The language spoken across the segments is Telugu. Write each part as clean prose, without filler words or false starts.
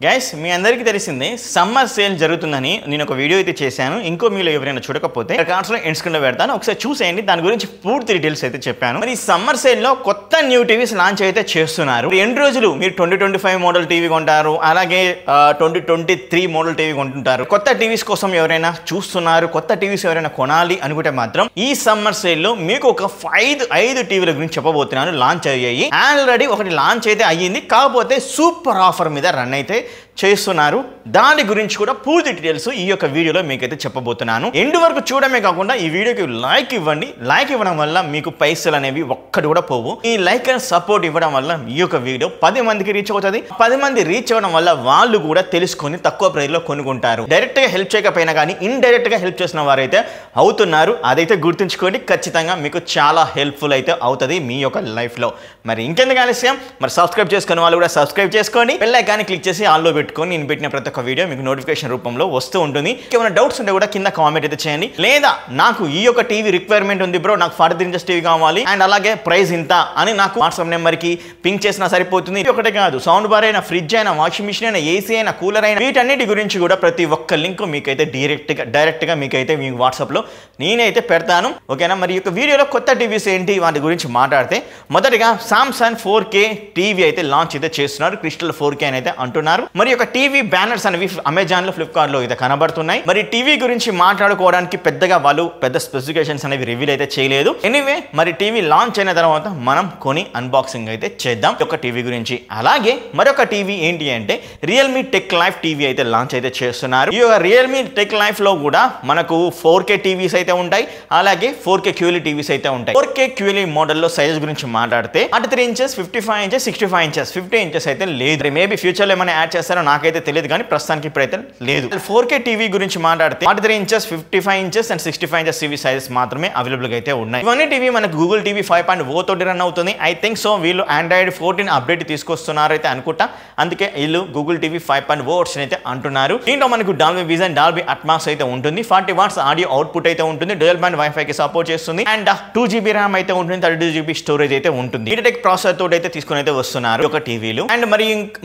గైస్ మీ అందరికీ తెలిసిందే సమ్మర్ సేల్ జరుగుతుందని నేను ఒక వీడియో అయితే చేశాను. ఇంకో మీలో ఎవరైనా చూడకపోతే కార్డ్స్లో ఎండ్ స్క్రీన్లో పెడతాను, ఒకసారి చూసేయండి. దాని గురించి పూర్తి డీటెయిల్స్ అయితే చెప్పాను. మరి ఈ సమ్మర్ సేల్లో కొత్త న్యూ టీవీస్ లాంచ్ అయితే చేస్తున్నారు. ఎన్ని రోజులు మీరు 2025 మోడల్ టీవీ కొంటారు, అలాగే 2023 మోడల్ టీవీ కొంటుంటారు. కొత్త టీవీస్ కోసం ఎవరైనా చూస్తున్నారు, కొత్త టీవీస్ ఎవరైనా కొనాలి అనుకుంటే మాత్రం ఈ సమ్మర్ సేల్లో మీకు ఒక 5 టీవీల గురించి చెప్పబోతున్నాను. లాంచ్ అయ్యాయి, ఆల్రెడీ ఒకటి లాంచ్ అయితే అయ్యింది, కాకపోతే సూపర్ ఆఫర్ మీద రన్ అయితే చేస్తున్నారు. దాని గురించి కూడా పూర్తి డీటెయిల్స్ ఈ యొక్క వీడియోలో మీకైతే చెప్పబోతున్నాను. ఎండ్ వరకు చూడమే కాకుండా ఈ వీడియోకి లైక్ ఇవ్వండి. లైక్ ఇవ్వడం వల్ల మీకు పైసలు అనేవి ఒక్కటి కూడా పోవు. ఈ లైక్ అండ్ సపోర్ట్ ఇవ్వడం వల్ల ఈ యొక్క వీడియో 10 మందికి రీచ్ అవుతుంది. 10 మంది రీచ్ అవ్వడం వల్ల వాళ్ళు కూడా తెలుసుకొని తక్కువ ప్రైస్ లో కొనుక్కుంటారు. డైరెక్ట్ గా హెల్ప్ చేయకపోయినా కానీ ఇండైరెక్ట్ గా హెల్ప్ చేసిన వారైతే అవుతున్నారు. అదైతే గుర్తుంచుకోండి, ఖచ్చితంగా మీకు చాలా హెల్ప్ఫుల్ అయితే అవుతుంది మీ యొక్క లైఫ్ లో. మరి ఇంకెందుకు ఆలస్యం, మరి సబ్స్క్రైబ్ చేసుకునే వాళ్ళు కూడా సబ్స్క్రైబ్ చేసుకోండి. బెల్ ఐకాన్ క్లిక్ చేసి ఆల్లో పెట్టుకొని నేను పెట్టిన ప్రతి ఒక్క వీడియో మీకు నోటిఫికేషన్ రూపంలో వస్తూ ఉంటుంది. ఏమైనా డౌట్స్ ఉంటే కూడా కింద కామెంట్ అయితే చేయండి. లేదా నాకు ఈ యొక్క టీవీ రిక్వైర్మెంట్ ఉంది బ్రో, నాకు 43 ఇంచెస్ టీవీ కావాలి అండ్ అలాగే ప్రైస్ ఇంత అని నాకు వాట్సాప్ నెంబర్ కి పింక్ చేసినా సరిపోతుంది. ఒకటే కాదు, సౌండ్ బార్ అయినా, ఫ్రిడ్జ్ అయినా, వాషింగ్ మిషన్ అయినా, ఏసీ అయినా, కూలర్ అయినా, వీటన్నిటి గురించి కూడా ప్రతి ఒక్క లింక్ మీకైతే డైరెక్ట్ గా మీకైతే మీ వాట్సాప్ లో నేనైతే పెడతాను. ఓకేనా? మరి ఈ యొక్క వీడియోలో కొత్త టీవీస్ ఏంటి వాటి గురించి మాట్లాడితే, మొదటిగా సామ్సంగ్ 4K టీవీ అయితే లాంచ్ అయితే చేస్తున్నారు. క్రిస్టల్ 4K అని అయితే అంటున్నారు. మరి ఒక టీవీ బ్యానర్స్ అనేవి అమెజాన్ లో, ఫ్లిప్కార్ట్ లో అయితే కనబడుతున్నాయి. మరి టీవీ గురించి మాట్లాడుకోవడానికి పెద్దగా వాళ్ళు పెద్ద స్పెసిఫికేషన్స్ అనేవి రివీల్ అయితే చేయలేదు. ఎనీవే, మరి టీవీ లాంచ్ అయిన తర్వాత మనం కొని అన్బాక్సింగ్ అయితే చేద్దాం ఒక టీవీ గురించి. అలాగే మరొక టీవీ ఏంటి అంటే రియల్మీ టెక్ లైఫ్ టీవీ అయితే లాంచ్ అయితే చేస్తున్నారు. ఈ రియల్మీ టెక్ లైఫ్ లో కూడా మనకు 4K టీవీస్ అయితే ఉంటాయి, అలాగే 4K QLED టీవీస్ అయితే ఉంటాయి. 4K QLED మోడల్లో సైజ్ గురించి మాట్లాడితే 43 ఇంచెస్, 55 ఇంచెస్, 65 ఇంచెస్, 50 ఇంచెస్ అయితే లేదు. మేబీ ఫ్యూచర్ లో ఏమైనా యాడ్ చేస్తారో నాకైతే తెలియదు, కానీ ప్రస్తుతానికి ఇప్పుడైతే లేదు. 4K టీవీ గురించి మాట్లాడితే 43 inches, 55 inches and 65 inches TV sizes మాత్రమే అవైలబుల్ అయితే ఉన్నాయి. ఇవన్నీ టీవీ మనకు గూగుల్ టీవీ 5.0 తోటి రన్ అవుతుంది. ఐ థింక్ సో వీళ్ళు ఆండ్రాయిడ్ 14 అప్డేట్ తీసుకొస్తున్నారు అయితే అనుకుంటా. అందుకే వీళ్ళు గూగుల్ టీవీ 5.0 వర్షన్ అయితే అంటున్నారు. దీంట్లో మనకు డాల్బీ విజన్, డాల్బీ అట్మాస్ అయితే ఉంటుంది. 40 వాట్స్ ఆడియో అవుట్పుట్ అయితే ఉంటుంది. డ్యూయల్ బ్యాండ్ వైఫై కి సపోర్ట్ చేస్తుంది అండ్ 2GB ర్యామ్ అయితే ఉంటుంది. 32GB స్టోరేజ్ అయితే ఉంటుంది. మీడియాటెక్ ప్రాసెసర్ తోటి అయితే తీసుకుని అయితే వస్తున్నారు ఒక టీవీలు. అండ్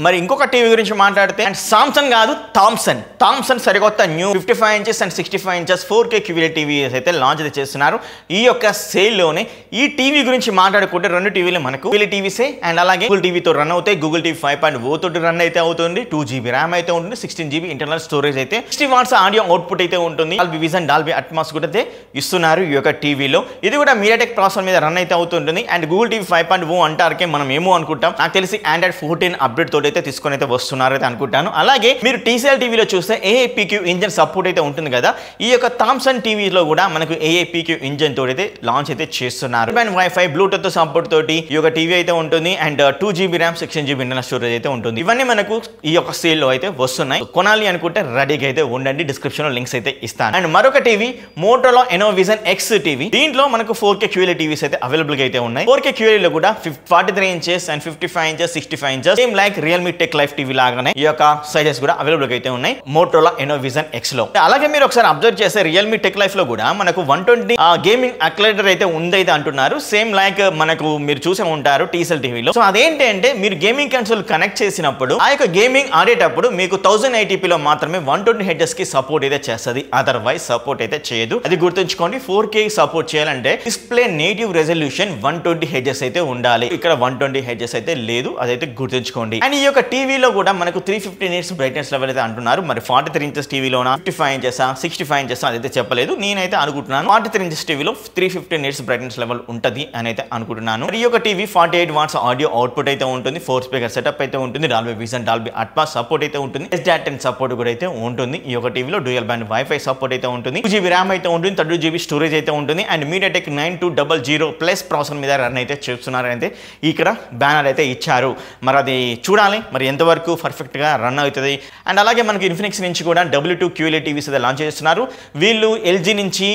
మరి ఇంకొక టీవీ గురించి మాట్లాడితే, అండ్ సామ్సంగ్ కాదు, థామ్సన్ సరికొత్త new 55 inches and 65 inches 4K QLED TVs అయితే లాంచ్ అయితే చేస్తున్నారు ఈ యొక్క సేల్ లోనే. ఈ టీవీ గురించి మాట్లాడుకుంటే 2 టీవీలు మనకు QLED టీవీసే అండ్ అలాగే గూగుల్ టీవీతో రన్ అవుతాయి. గూగుల్ టీవీ 5.0 తోటి రన్ అయితే అవుతుంది. 2GB ర్యామ్ అయితే ఉంటుంది. 16GB ఇంటర్నల్ స్టోరేజ్ అయితే, 60 వాట్స్ ఆడియో అవుట్పుట్ అయితే ఉంటుంది. డాల్బీ విజన్, డాల్బీ అట్మాస్ కూడా అయితే ఇస్తున్నారు ఈ యొక్క టీవీలో. ఇది కూడా మీడియాటెక్ ప్రాసెసర్ మీద రన్ అయితే అవుతుంది. అండ్ గూగుల్ టీవీ 5.0 అంటారకే మనం ఏమో అనుకుంటాం, నాకు తెలిసి ఆండ్రాయిడ్ 14 అప్డేట్ తోటి అయితే తీసుకొని అయితే వస్తున్నారు అయితే అనుకుంటాను. అలాగే మీరు TCL టీవీలో చూస్తే AAPQ ఇంజన్ సపోర్ట్ అయితే ఉంటుంది కదా. ఈ యొక్క థామ్సన్ టీవీలో కూడా మనకు AAPQ ఇంజన్ తోటి అయితే లాంచ్ అయితే చేస్తున్నారు. వైఫై, బ్లూటూత్ సపోర్ట్ తోటి ఈ యొక్క టీవీ అయితే ఉంటుంది. And 2GB RAM, 16GB internal storage అయితే ఉంటుంది. ఇవన్నీ మనకు ఈ యొక్క సేల్ లో అయితే వస్తున్నాయి. కొనాలి అనుకుంటే రెడీగా అయితే ఉండండి, డిస్క్రిప్షన్ లో లింక్స్ అయితే ఇస్తాను. అండ్ మరొక టీవీ మోటోరోలా ఎనోవిజన్ X టీవీ. దీంట్లో మనకు 4K QLED టీవీస్ అయితే అవైలబుల్ గా అయితే ఉన్నాయి. 4K QLED లో కూడా 43 inches and 55 inches, 65 inches, same like Realme tech life TV లాగానే ఈ యొక్క సైజెస్ కూడా అవైలబుల్ గా అయితే ఉన్నాయి మోటోరోలా ఎనోవిజన్ X లో. అలాగే మీరు ఒకసారి అబ్జర్వ్ చేస్తే రియల్మీ టెక్ లైఫ్ లో కూడా మనకు 120 గేమింగ్ అక్యులేటర్ అయితే ఉందైతే అంటున్నారు. సేమ్ లైక్ మనకు మీరు చూసే ఉంటారు TCL టీవీలో. సో అదేంటి అంటే, మీరు గేమింగ్ కన్సోల్ కనెక్ట్ చేసినప్పుడు ఆ యొక్క గేమింగ్ ఆడేటప్పుడు మీకు 1080p లో మాత్రమే 120 హెడ్జెస్ కి సపోర్ట్ అయితే చేస్తుంది, అదర్వైజ్ సపోర్ట్ అయితే చేయదు. అది గుర్తుంచుకోండి. 4K సపోర్ట్ చేయాలంటే డిస్ప్లే నేటివ్ రెజల్యూషన్ 120 హెడ్జెస్ అయితే ఉండాలి. ఇక్కడ 120 హెడ్జెస్ అయితే లేదు, అదైతే గుర్తుంచుకోండి. అండ్ ఈ యొక్క టీవీలో కూడా మనకు 350 నిట్స్ బ్రైట్నెస్ లెవెల్ అయితే అంటున్నారు. మరి 43 ఇంచెస్ టీవీలోన 55 ఇంచెస్, 65 ఇంచెస్ అదైతే చెప్పలేదు. నేనైతే అనుకుంటున్నాను 43 ఇంచెస్ టీవీలో 350 నిట్స్ బ్రైట్నెస్ లెవెల్ ఉంటది అని అయితే అనుకుంటున్నాను. ఈ యొక్క టీవీ 48 వాట్స్ ఆడియో అవుట్పుట్ అయితే ఉంటుంది. 4 స్పీకర్ సెటప్ అయితే ఉంటుంది. Dolby vision, Dolby Atmos support అయితే ఉంటుంది. SDR10 సపోర్ట్ కూడా అయితే ఉంటుంది. ఈ యొక్క టీవీలో డ్యూయల్ బ్యాండ్ వైఫై సపోర్ట్ అయితే ఉంటుంది. 2GB ర్యామ్ అయితే ఉంటుంది. 32GB స్టోరేజ్ అయితే ఉంటుంది. అండ్ మీడియాటెక్ 9200+ ప్రాసెసర్ మీద రన్ అయితే చేస్తున్నారు అయితే ఇక్కడ బ్యానర్ అయితే ఇచ్చారు. మరి అది చూడాలి మరి ఎంతవరకు పర్ఫెక్ట్ గా రన్ అవుతుంది. అండ్ అలాగే మనకి ఇన్ఫినిక్స్ నుంచి కూడా W2 QLED టీవీస్ అయితే లాంచ్ చేస్తున్నారు. వీళ్ళు LG నుంచి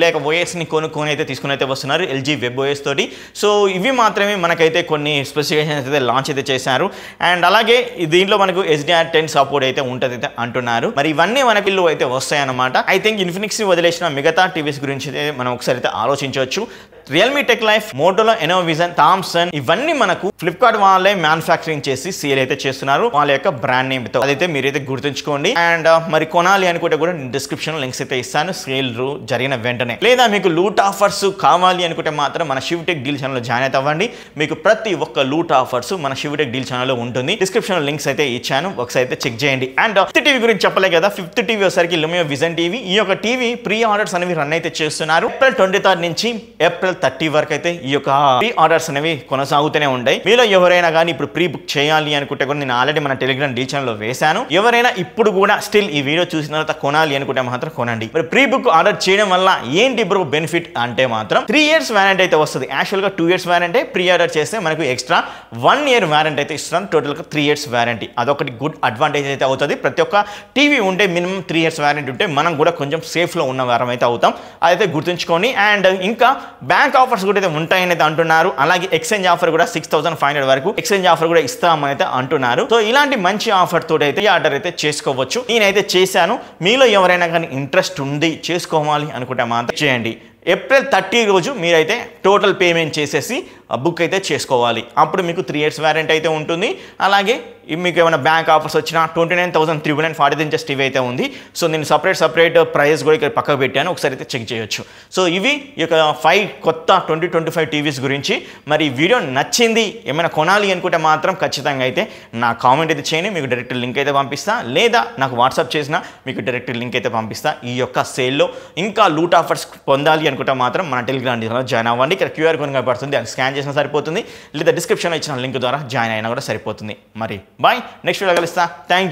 లేక OS ని కొనుక్కొని అయితే తీసుకుని అయితే వస్తున్నారు, LG వెబ్ OS తోటి. సో ఇవి మాత్రమే మనకైతే కొన్ని స్పెసిఫికేషన్స్ అయితే లాంచ్ అయితే చేశారు. అండ్ అలాగే దీంట్లో మనకు SDR10 సపోర్ట్ అయితే ఉంటుంది అయితే అంటున్నారు. మరి ఇవన్నీ మన పిల్లలు అయితే వస్తాయన్నమాట. ఐ థింక్ ఇన్ఫినిక్స్ వదిలేసిన మిగతా టీవీస్ గురించి అయితే మనం ఒకసారి అయితే ఆలోచించవచ్చు. రియల్మీ టెక్ లైఫ్, మోటోలో ఎనోవిజన్, థామ్సన్ ఇవన్నీ మనకు ఫ్లిప్కార్ట్ వాళ్ళే మ్యానుఫ్యాక్చరింగ్ చేసి సేల్ అయితే చేస్తున్నారు వాళ్ళ యొక్క బ్రాండ్ నేమ్ తో. అదైతే మీరైతే గుర్తుంచుకోండి. అండ్ మరి కొనాలి అనుకుంటే కూడా డిస్క్రిప్షన్ లింక్స్ అయితే ఇస్తాను సేల్ జరిగిన వెంటనే. లేదా మీకు లూట్ ఆఫర్స్ కావాలి అనుకుంటే మాత్రం మన శివటెక్ డీల్ ఛానల్ జాయిన్ అయితే అవ్వండి. మీకు ప్రతి ఒక్క లూట్ ఆఫర్స్ మన శివటెక్ డీల్ ఛానల్ లో ఉంటుంది. డిస్క్రిప్షన్ లింక్స్ అయితే ఇచ్చాను, ఒకసారి అయితే చెక్ చేయండి. అండ్ ఫిఫ్త్ టీవీ గురించి చెప్పలే కదా, ఫిఫ్త్ టీవీ వచ్చేసరికి లుమియో విజన్ టీవీ. ఈ యొక్క టీవీ ప్రీ ఆర్డర్స్ అనేవి రన్ అయితే చేస్తున్నారు. ఏప్రిల్ 23 నుంచి ఏప్రిల్ 30 వరకు అయితే ఈ యొక్క ప్రీ ఆర్డర్స్ అనేవి కొనసాగుతూనే ఉంటాయి. మీలో ఎవరైనా కానీ ఇప్పుడు ప్రీ బుక్ చేయాలి అనుకుంటే కూడా నేను ఆల్రెడీ మన టెలిగ్రామ్ డీల్ ఛానల్ లో వేశాను. ఎవరైనా ఇప్పుడు కూడా స్టిల్ ఈ వీడియో చూసిన తర్వాత కొనాలి అనుకుంటే మాత్రం కొనండి. మరి ప్రీ బుక్ ఆర్డర్ చేయడం వల్ల ఏంటి బ్రో బెనిఫిట్ అంటే మాత్రం 3 years వారంటీ అయితే వస్తుంది. యాక్చువల్ గా 2 years వారంటీ, ప్రీ ఆర్డర్ చేస్తే మనకు ఎక్స్ట్రా 1 year వారంటీ అయితే ఇస్తున్నాం. టోటల్ గా 3 years వారంటీ. అదొకటి గుడ్ అడ్వాంటేజ్ అయితే అవుతుంది. ప్రతి ఒక్క టీవీ ఉంటే మినిమం 3 years వారంటీ ఉంటే మనం కూడా కొంచెం సేఫ్ లో ఉన్న వారం అయితే అవుతాం. అదైతే గుర్తుంచుకోండి. అండ్ ఇంకా బ్యాంక్ ఆఫర్స్ కూడా అయితే ఉంటాయని అయితే అంటున్నారు. అలాగే ఎక్స్చేంజ్ ఆఫర్ కూడా 6500 వరకు ఎక్స్చేంజ్ ఆఫర్ కూడా ఇస్తామని అయితే అంటున్నారు. సో ఇలాంటి మంచి ఆఫర్ తోటి అయితే ఈ ఆర్డర్ అయితే చేసుకోవచ్చు. నేనైతే చేశాను. మీలో ఎవరైనా కానీ ఇంట్రెస్ట్ ఉంది చేసుకోవాలి అనుకుంటే మాత్రం చేయండి. ఏప్రిల్ 30 రోజు మీరైతే టోటల్ పేమెంట్ చేసేసి బుక్ అయితే చేసుకోవాలి. అప్పుడు మీకు 3 years వారంటీ అయితే ఉంటుంది. అలాగే మీకు ఏమైనా బ్యాంక్ ఆఫర్స్ వచ్చినా 29,340 ఇంచెస్ టీవీ అయితే ఉంది. సో నేను సపరేట్ ప్రైస్ కూడా ఇక్కడ పక్కకు పెట్టాను, ఒకసారి అయితే చెక్ చేయొచ్చు. సో ఇవి ఈ యొక్క 5 కొత్త 2025 టీవీస్ గురించి. మరి వీడియో నచ్చింది, ఏమైనా కొనాలి అనుకుంటే మాత్రం ఖచ్చితంగా అయితే నా కామెంట్ అయితే చేయండి, మీకు డైరెక్ట్ లింక్ అయితే పంపిస్తా. లేదా నాకు వాట్సాప్ చేసినా మీకు డైరెక్ట్ లింక్ అయితే పంపిస్తా. ఈ యొక్క సేల్లో ఇంకా లూట్ ఆఫర్స్ పొందాలి అనుకుంటే మాత్రం మన టెలిగ్రామ్ జాయిన్ అవ్వండి. ఇక్కడ QR కోడ్ కనబడుతుంది, అది స్కాన్ చేసినా సరిపోతుంది. లేదా డిస్క్రిప్షన్లో ఇచ్చిన లింక్ ద్వారా జాయిన్ అయినా కూడా సరిపోతుంది. మరి బాయ్, నెక్స్ట్ వీడియో కలుస్తా. Thank you.